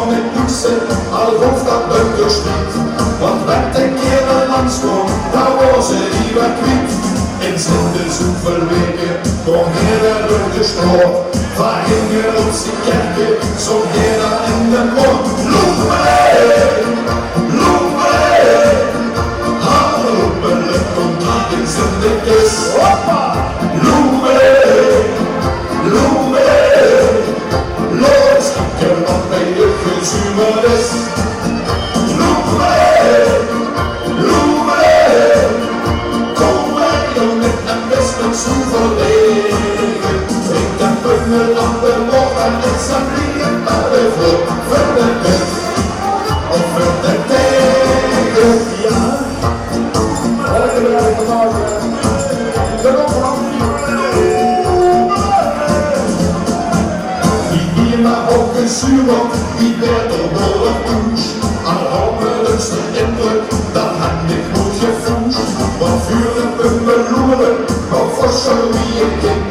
nog met poetsen, al hoeft dat buiten stiet. Want werd een keer een landskom, dan was ze hier kwiet. En zitten zoveel weken, kon heren door de straat. Van hingen op zijn kerken, zo heren in de mond. Loop mee, loop mee. Hallopelijk, kom kijken in de kist. Hoppa! Loop mee, loop mee. Loop schikken wat bij je gezumer is. Loop mee, loop mee. Kom mee, jongen, en best een zoveel leven. Ik heb een ander woord en het zijn vliegen naar de vloer. Verder weg, of verder tegen. Ja. Zuur, wie werd er wel een douche? Al hommelig de indruk, dat had ik nooit gevoeld. Wat vuren we beloeren, wat forscher wie een kind.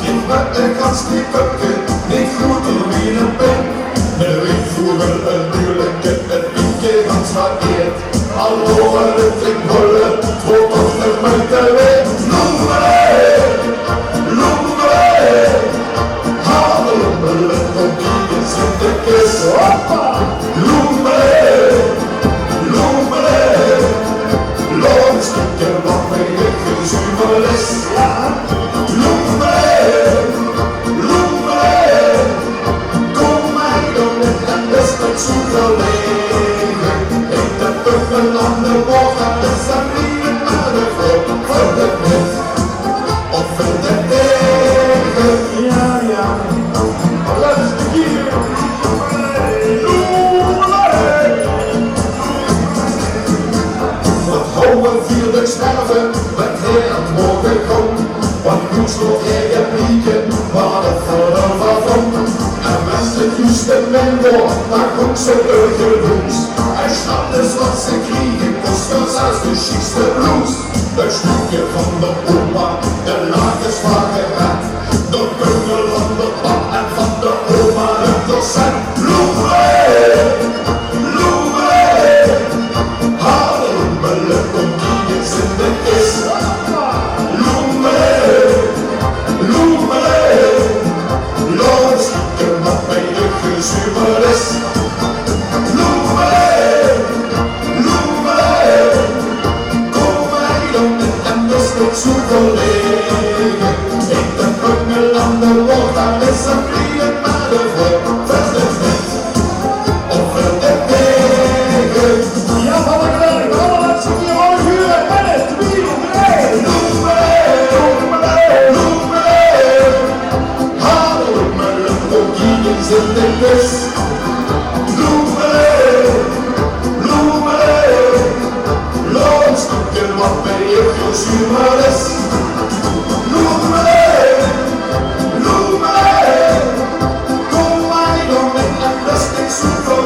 Kind met een gans die pukken, niet groter wie een pin. De ringvoeren een duurlijke, het pinkje gans waardeerd. Al horen het drinkbollen, het wordt toch nog met de weet. Loop mee, loop mee. Hallopelijk, kom kijken in de kist. Hoppa! Loop mee, loop mee. Loop stikken wat bij je gezumer is. Loop mee, loop mee. Kom mij dan met en best met zoveel leven. Ik heb toch een ander woord en dat is dan niet naar de vloer. Voor de net, of voor de tegen. Ja, ja. Vierlijk sterven, met heer aan morgen komt. Want moest nog eigen blieken, maar het voordeel van vond. En als het juiste men wordt, dan komt ze urgeloos. En snapt dus wat ze kriegen, kosten als de chicste blouse. De stukje van de oma, de lakens van gered. De bungel van de pap en van de oma het docent. Loop mee, loop mee. Hallopelijk, kom in de kist. Loop mee, loop mee. Loop stikken wat bij je gezumer is. Loop mee, loop mee. Kom mij dan met en dus met zoveel leven. Ik ben bungel aan de woord, daar is een vliegen naar de vloer. Verder net, of verder tegen. Ja, van de kleding, allemaal zit je al huren. In de kist. Loop mee, loop mee. Loop stikken wat bij je gezumer is. Loop mee, loop mee. Kom mij dan met en best ik zoek van